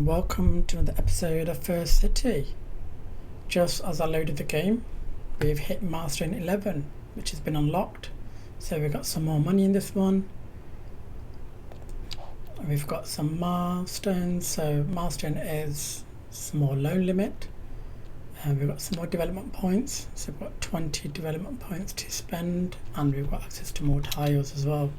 and welcome to another episode of First City. Just as I loaded the game, we've hit milestone 11, which has been unlocked. So we've got some more money in this one. We've got some milestones. So milestone is some more loan limit. And we've got some more development points. So we've got 20 development points to spend, and we've got access to more tiles as well.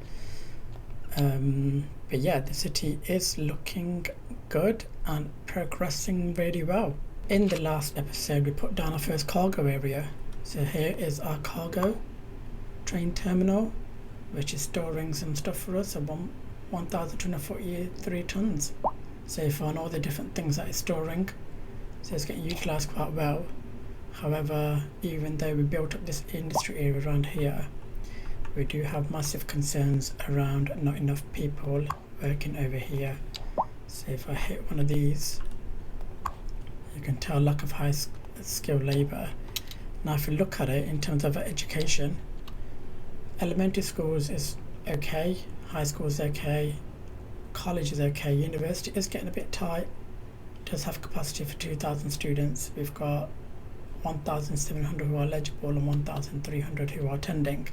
But yeah, the city is looking good and progressing really well. In the last episode, we put down our first cargo area. So here is our cargo train terminal, which is storing some stuff for us, so 1,243 tons. So far, and all the different things that it's storing. So it's getting utilised quite well. However, even though we built up this industry area around here, we do have massive concerns around not enough people working over here. So if I hit one of these, you can tell lack of high skilled labour. Now if you look at it in terms of education, elementary schools is okay, high school is okay, college is okay, university is getting a bit tight. It does have capacity for 2,000 students. We've got 1,700 who are eligible and 1,300 who are attending.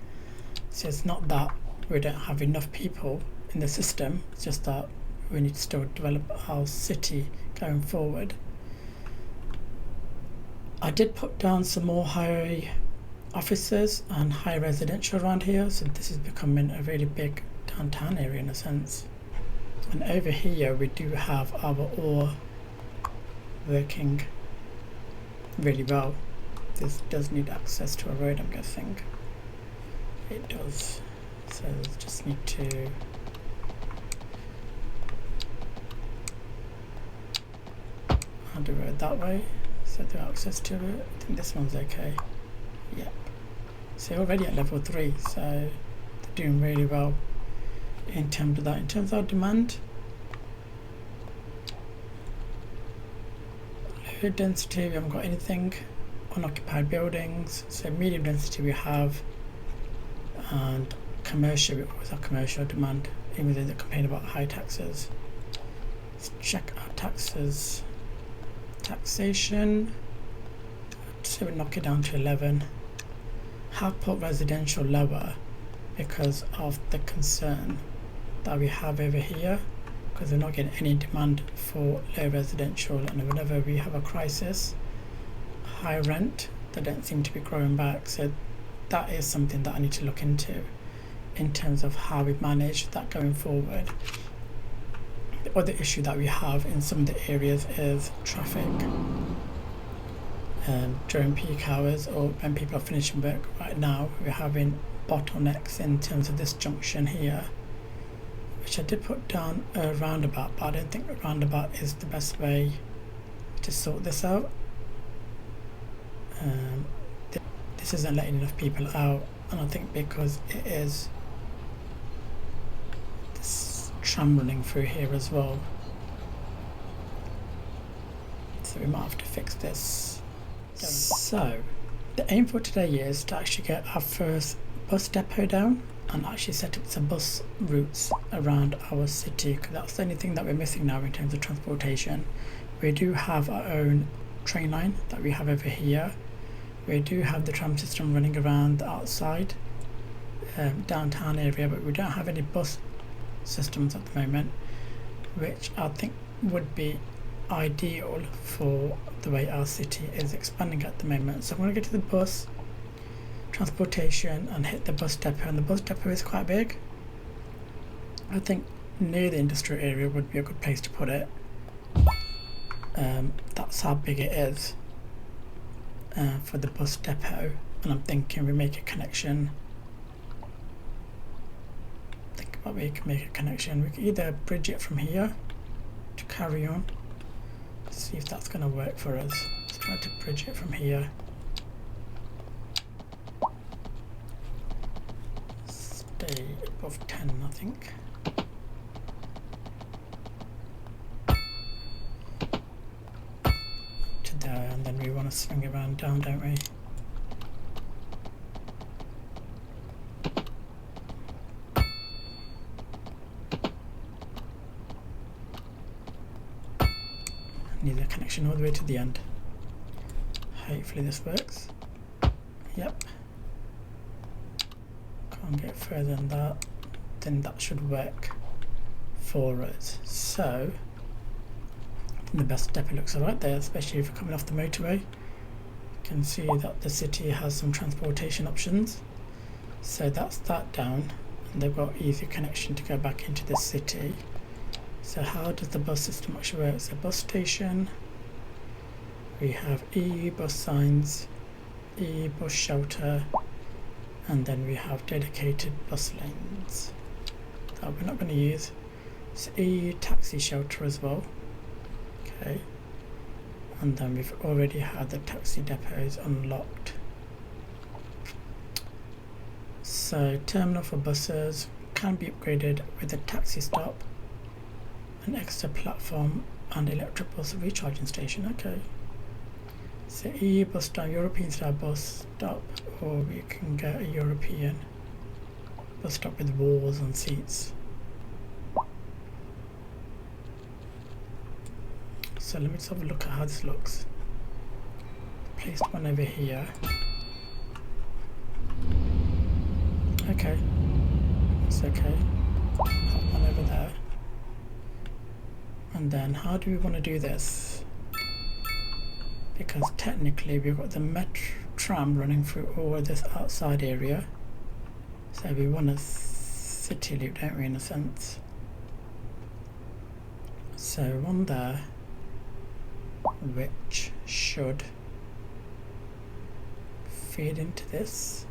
So it's not that we don't have enough people in the system, it's just that we need to still develop our city going forward. I did put down some more high offices and high residential around here, so this is becoming a really big downtown area in a sense. And over here we do have our ore working really well. This does need access to a road, I'm guessing. It does. So just need to add a road that way. So the access to it. I think this one's okay. Yep. So already at level 3, so they're doing really well in terms of that. In terms of demand, low density, we haven't got anything. Unoccupied buildings. So medium density we have, and commercial, we always have commercial demand, even though they complain about high taxes. Let's check our taxes. Taxation, so we knock it down to 11. Have put residential lower because of the concern that we have over here, because we're not getting any demand for low residential, and whenever we have a crisis, high rent, they don't seem to be growing back. So that is something that I need to look into in terms of how we manage that going forward. The other issue that we have in some of the areas is traffic. During peak hours or when people are finishing work. Right now we're having bottlenecks in terms of this junction here, which I did put down a roundabout, but I don't think a roundabout is the best way to sort this out. This isn't letting enough people out, and I think because it is this tram running through here as well, so we might have to fix this. So the aim for today is to actually get our first bus depot down and actually set up some bus routes around our city, because that's the only thing that we're missing now in terms of transportation. We do have our own train line that we have over here. We do have the tram system running around the outside downtown area, but we don't have any bus systems at the moment, which I think would be ideal for the way our city is expanding at the moment. So I'm going to get to the bus transportation and hit the bus depot, and the bus depot is quite big. I think near the industrial area would be a good place to put it. That's how big it is. For the bus depot, and I'm thinking we make a connection. Think about we can make a connection. We can either bridge it from here to carry on. See if that's going to work for us. Let's try to bridge it from here. Stay above 10, I think. There, and then we want to swing around down, don't we? connection all the way to the end. Hopefully this works. Yep. Can't get further than that. Then that should work for us. So the best depot looks alright there, especially if you're coming off the motorway. You can see that the city has some transportation options. So that's that down, and they've got easy connection to go back into the city. So how does the bus system actually work? So bus station, we have E-bus signs, E-bus shelter, and then we have dedicated bus lanes that we're not going to use. It's E-taxi shelter as well. Okay, and then we've already had the taxi depots unlocked. So terminal for buses can be upgraded with a taxi stop, an extra platform, and electric bus recharging station. Okay, so E-bus stop, European style bus stop, or we can get a European bus stop with walls and seats. So let me just have a look at how this looks. Placed one over here. Okay, it's okay. Pop one over there. And then how do we want to do this? Because technically we've got the metro tram running through all of this outside area. So we want a city loop, don't we, in a sense? So one there, which should feed into this.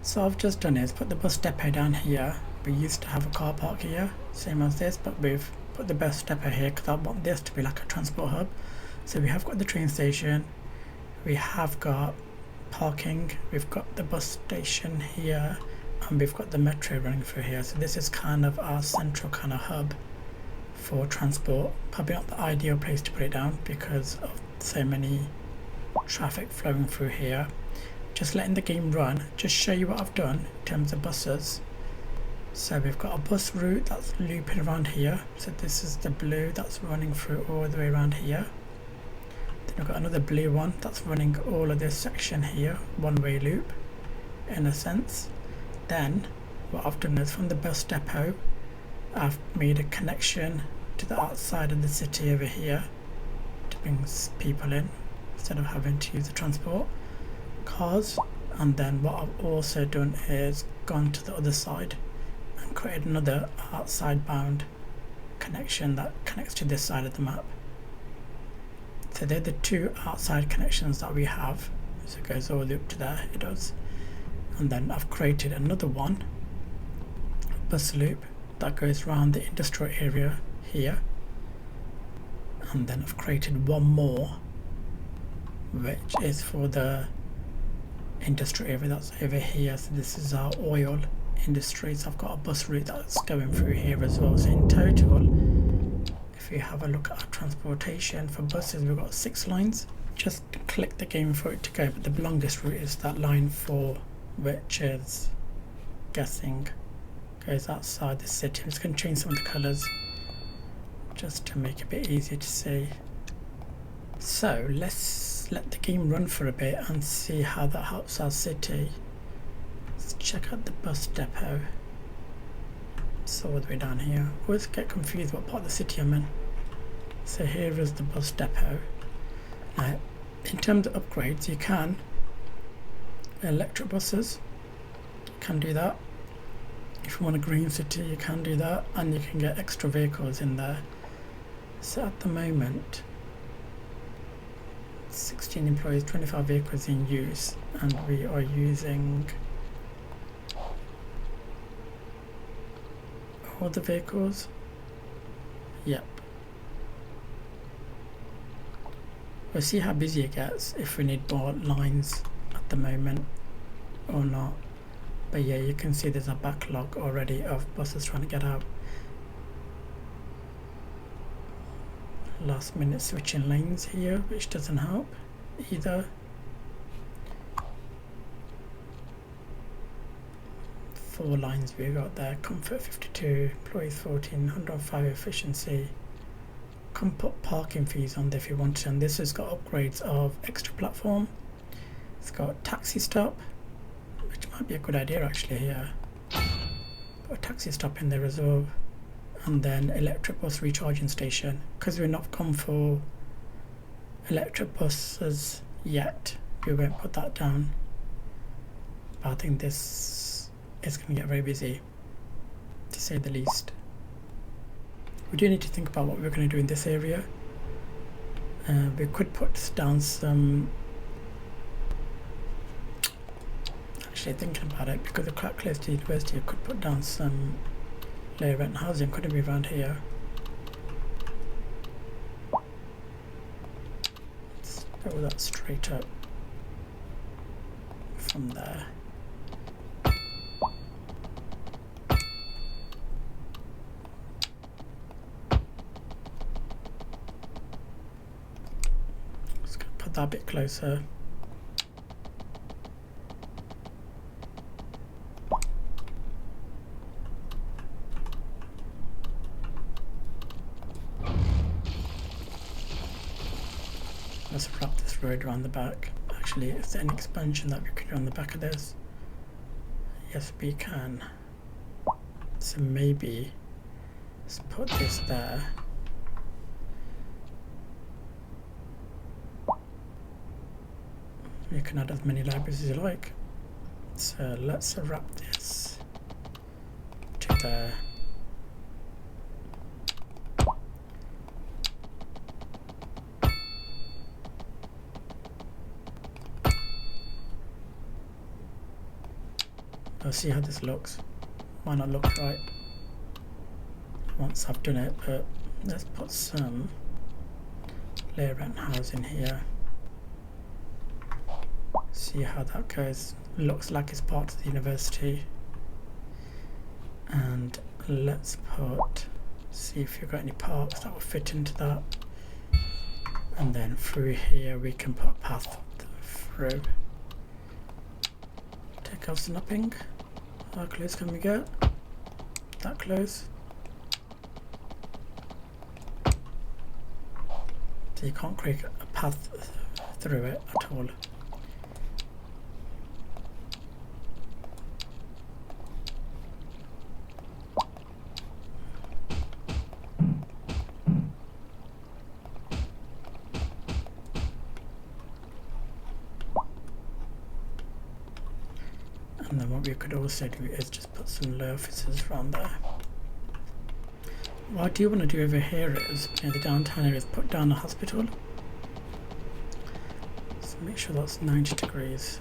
So I've just done is put the bus depot down here. We used to have a car park here, same as this, but we've put the bus depot here because I want this to be like a transport hub. So we have got the train station, we have got parking, we've got the bus station here, and we've got the metro running through here. So this is kind of our central kind of hub for transport. Probably not the ideal place to put it down because of so many traffic flowing through here. Just letting the game run, just show you what I've done in terms of buses. So we've got a bus route that's looping around here. So this is the blue that's running through all the way around here. Then we've got another blue one that's running all of this section here, one-way loop in a sense. Then what I've done is from the bus depot, I've made a connection to the outside of the city over here to bring people in instead of having to use the transport cars. And then what I've also done is gone to the other side and created another outside bound connection that connects to this side of the map. So they're the two outside connections that we have. So it goes all the way up to there, it does. And then I've created another one, bus loop, that goes around the industrial area here. And then I've created one more which is for the industrial area that's over here. So this is our oil industry. So I've got a bus route that's going through here as well. So in total, if you have a look at our transportation for buses, we've got 6 lines. Just click the game for it to go, but the longest route is that line 4, which is guessing goes outside the city. I'm just going to change some of the colours just to make it a bit easier to see. So let's let the game run for a bit and see how that helps our city. Let's check out the bus depot. It's all the way down here. I always get confused what part of the city I'm in. So here is the bus depot. Now, in terms of upgrades, you can electric buses, you can do that. If you want a green city, you can do that, and you can get extra vehicles in there. So at the moment, 16 employees, 25 vehicles in use, and we are using all the vehicles. Yep. We'll see how busy it gets, if we need more lines at the moment or not. But yeah, you can see there's a backlog already of buses trying to get out. Last minute switching lanes here, which doesn't help either. Four lines we got there. Comfort 52, employees 14, 105 efficiency, can put parking fees on there if you want to, and this has got upgrades of extra platform. It's got taxi stop, which might be a good idea actually here. Put a taxi stop in there as well, and then electric bus recharging station. Because we're not gone for electric buses yet, we won't put that down. But I think this is going to get very busy, to say the least. We do need to think about what we're going to do in this area. We could put down some, actually thinking about it, because we're quite close to the university, I could put down some low rent housing, couldn't we, around here? Let's go that straight up from there. That a bit closer. Let's wrap this road around the back. Actually, is there any expansion that we can do on the back of this? Yes, we can. So maybe let's put this there. You can add as many libraries as you like. So let's wrap this to there. I'll see how this looks. Might not look right once I've done it, but let's put some layer rent housing here. See how that goes. Looks like it's part of the university. And let's put, see if you've got any parks that will fit into that. And then through here we can put a path through. Take off snapping. How close can we get? That close. So you can't create a path through it at all. And then what we could also do is just put some low offices around there. What I do want to do over here is, near the downtown area, is put down a hospital. So make sure that's 90 degrees.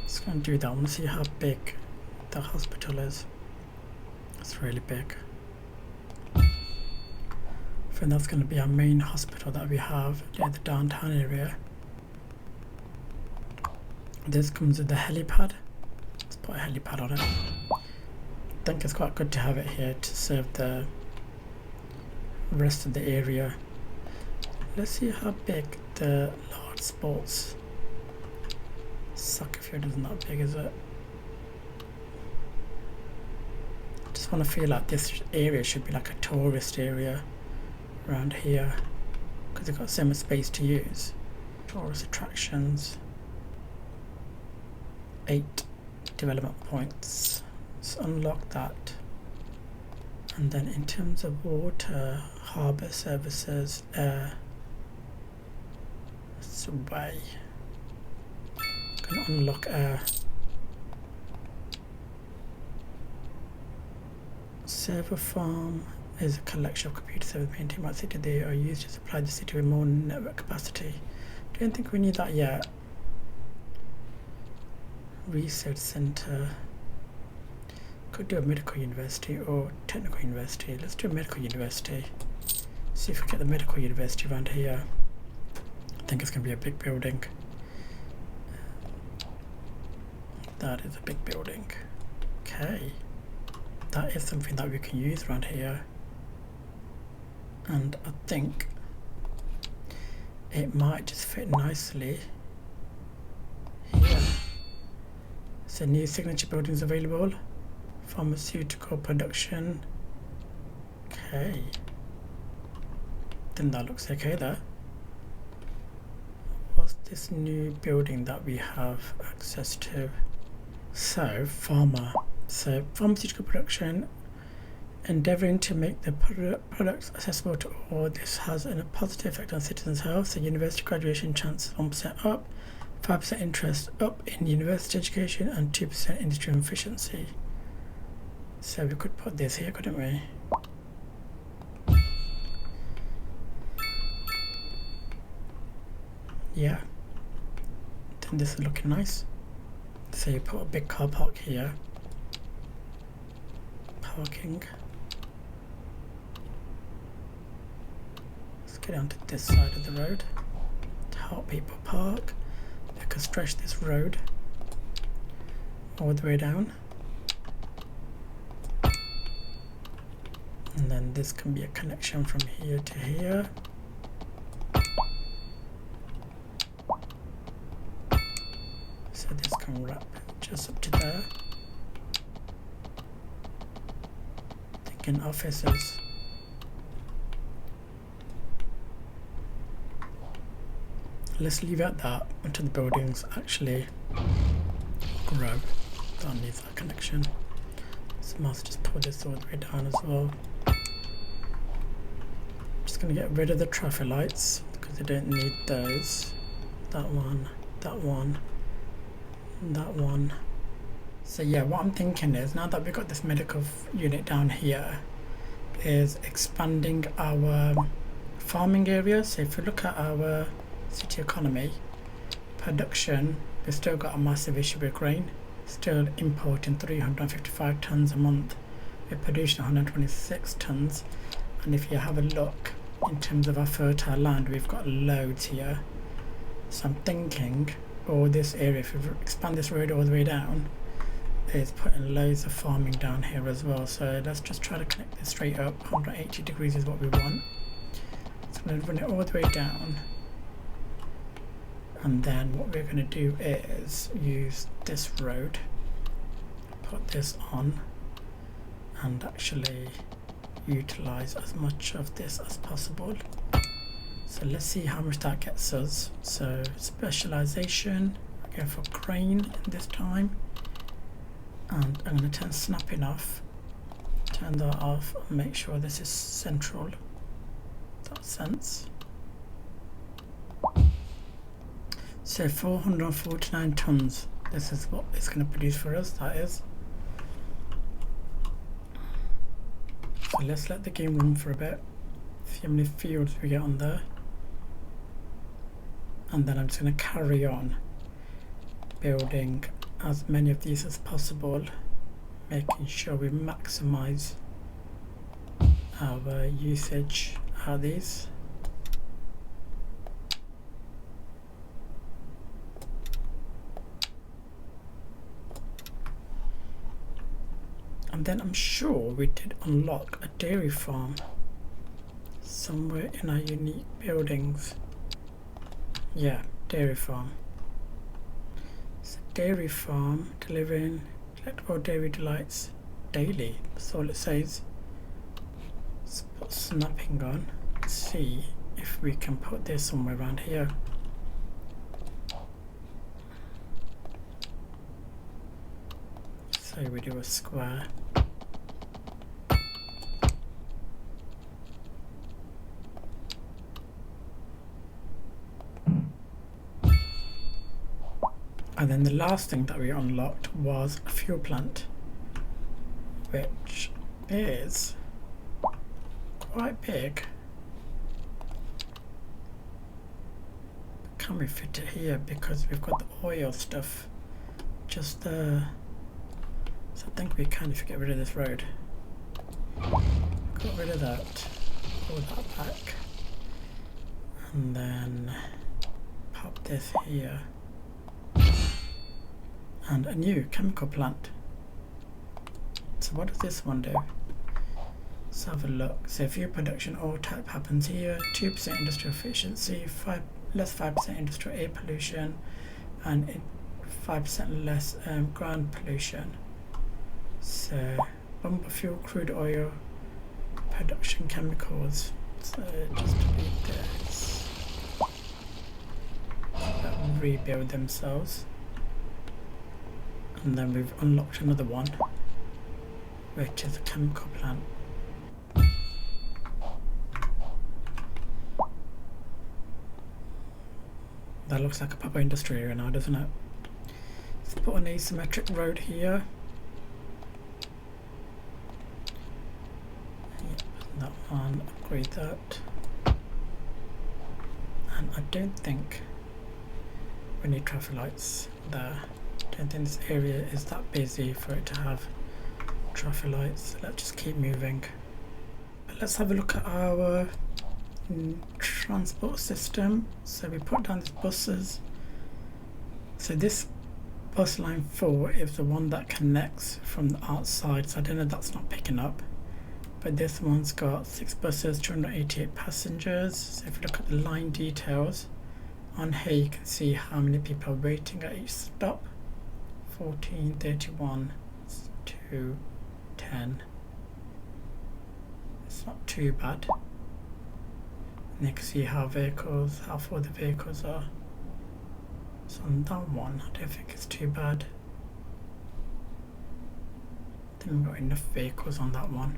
Just going to do that. I want to see how big the hospital is. It's really big. I think that's going to be our main hospital that we have near the downtown area. This comes with the helipad. Let's put a helipad on it. I think it's quite good to have it here to serve the rest of the area. Let's see how big the large sports soccer field isn't that big, is it? I just want to feel like this area should be like a tourist area around here, because they've got so much space to use. Tourist attractions, 8 development points. Let's unlock that. And then in terms of water, harbour services, air, subway. Can unlock air. Server farm is a collection of computer servers maintained by the city. They are used to supply the city with more network capacity. Don't think we need that yet. Research center. Could do a medical university or technical university. Let's do a medical university. See if we get the medical university around here. I think it's going to be a big building. That is a big building. Okay. That is something that we can use around here. And I think it might just fit nicely here. So new signature buildings available. Pharmaceutical production. Okay. Then that looks okay there. What's this new building that we have access to? So pharmaceutical production, endeavouring to make the products accessible to all. This has a positive effect on citizens' health. So university graduation chances 1% up, 5% interest up in university education, and 2% industry efficiency. So we could put this here, couldn't we? Yeah. Then this is looking nice. So you put a big car park here. Parking. Let's get onto this side of the road to help people park. We could stretch this road all the way down. And then this can be a connection from here to here. So this can wrap just up to there. Thinking offices. Let's leave it at that until the buildings actually grow. Don't need that connection. So I must just pull this all the way down as well. Just going to get rid of the traffic lights because I don't need those. That one, that one, that one. So yeah, what I'm thinking is, now that we've got this medical unit down here, is expanding our farming area. So if we look at our city economy, production, we've still got a massive issue with grain. Still importing 355 tons a month. We're producing 126 tons. And if you have a look in terms of our fertile land, we've got loads here. So I'm thinking, this area, if we expand this road all the way down, is putting loads of farming down here as well. So let's just try to connect this straight up. 180 degrees is what we want. So I'm going to run it all the way down. And then what we're going to do is use this road, put this on, and actually utilize as much of this as possible. So let's see how much that gets us. So specialization, I go for crane this time, and I'm going to turn snapping off, turn that off, and make sure this is central. That sense. So 449 tons. This is what it's going to produce for us. That is. So let's let the game run for a bit. See how many fields we get on there. And then I'm just going to carry on building as many of these as possible, making sure we maximize our usage out of these. And then I'm sure we did unlock a dairy farm somewhere in our unique buildings. Yeah, dairy farm. So dairy farm delivering collectible dairy delights daily. That's all it says. Let's put snapping on. Let's see if we can put this somewhere around here. So we do a square. And then the last thing that we unlocked was a fuel plant, which is quite big. Can we fit it here because we've got the oil stuff just there? So I think we can if we get rid of this road. Got rid of that, pull that back, and then pop this here. And a new chemical plant. So what does this one do? Let's have a look. So fuel production, all type happens here. 2% industrial efficiency, less 5% industrial air pollution, and 5% less ground pollution. So bumper fuel, crude oil, production chemicals. So just to read this, rebuild themselves. And then we've unlocked another one, which is a chemical plant. That looks like a proper industry area now, doesn't it? Let's put an asymmetric road here. Yep, that one, upgrade that. And I don't think we need traffic lights there. I don't think this area is that busy for it to have traffic lights. So let's just keep moving. But let's have a look at our transport system. So we put down these buses. So this bus line 4 is the one that connects from the outside, so I don't know, that's not picking up. But this one's got 6 buses, 288 passengers. So if you look at the line details on here, you can see how many people are waiting at each stop. 14, 31, 2, 10. It's not too bad. And you can see how full the vehicles are. So on that one, I don't think it's too bad. I think we've got enough vehicles on that one.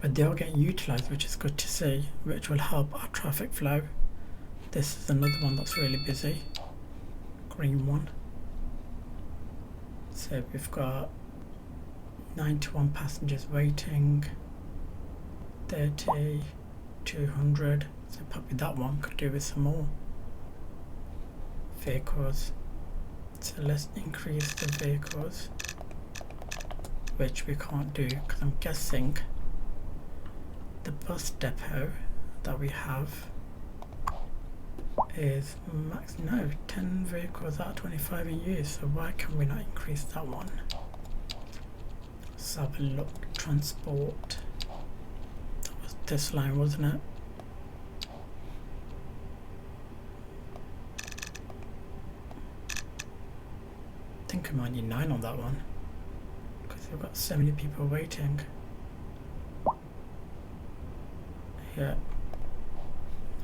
But they are getting utilised, which is good to see, which will help our traffic flow. This is another one that's really busy. Green one. So we've got 91 passengers waiting. 30. 200, so probably that one could do with some more vehicles. So let's increase the vehicles, which we can't do because I'm guessing the bus depot that we have is max, no, 10 vehicles out of 25 in use, so why can we not increase that one? Let's have a look. Transport, this line, wasn't it? I think I might need 9 on that one because we've got so many people waiting. Yeah.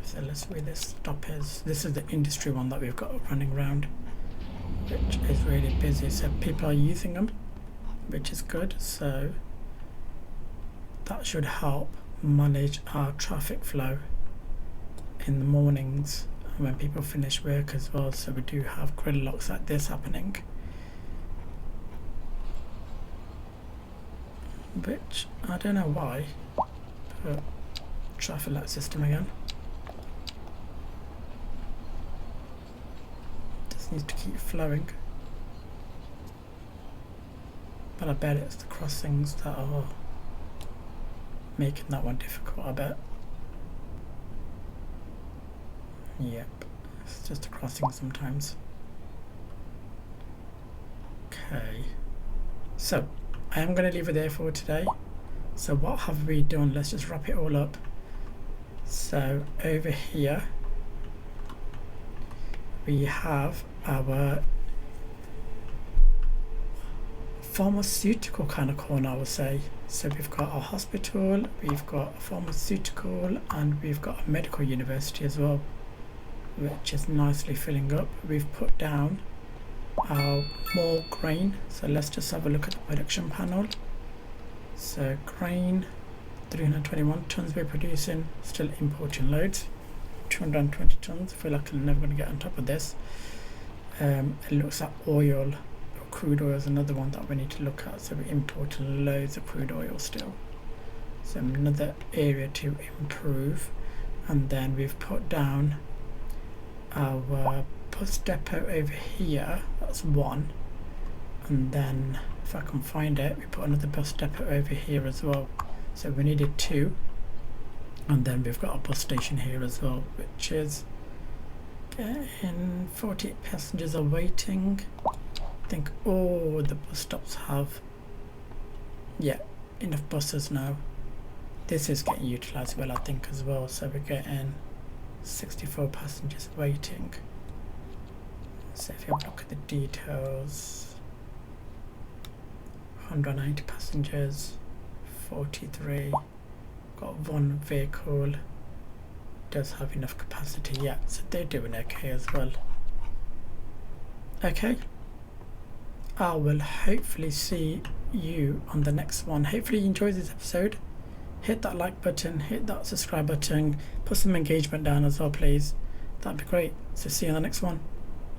So let's see where this stop is. This is the industry one that we've got running around, which is really busy. So people are using them, which is good. So that should help manage our traffic flow in the mornings and when people finish work as well, so we do have gridlocks like this happening, which I don't know why, but traffic light system again. Just needs to keep flowing, but I bet it's the crossings that are making that one difficult, I bet. Yep, it's just a crossing sometimes. Okay, so I am going to leave it there for today. So what have we done? Let's just wrap it all up. So over here we have our pharmaceutical kind of corner, I would say. So we've got a hospital, we've got a pharmaceutical, and we've got a medical university as well, which is nicely filling up. We've put down our more grain, so let's just have a look at the production panel. So grain, 321 tons we're producing, still importing loads, 220 tons. I feel like I'm never going to get on top of this. It looks like oil, crude oil is another one that we need to look at, so we're importing loads of crude oil still, so another area to improve. And then we've put down our bus depot over here, that's one, and then if I can find it, we put another bus depot over here as well, so we needed 2, and then we've got a bus station here as well, which is getting 48 passengers are waiting. I think all the bus stops have, yeah, enough buses now. This is getting utilised well, I think, as well, so we're getting 64 passengers waiting. So if you have a look at the details, 190 passengers, 43, got one vehicle, does have enough capacity, yeah, so they're doing okay as well. Okay, I will hopefully see you on the next one. Hopefully you enjoyed this episode. Hit that like button, hit that subscribe button, put some engagement down as well please, that'd be great. So see you on the next one.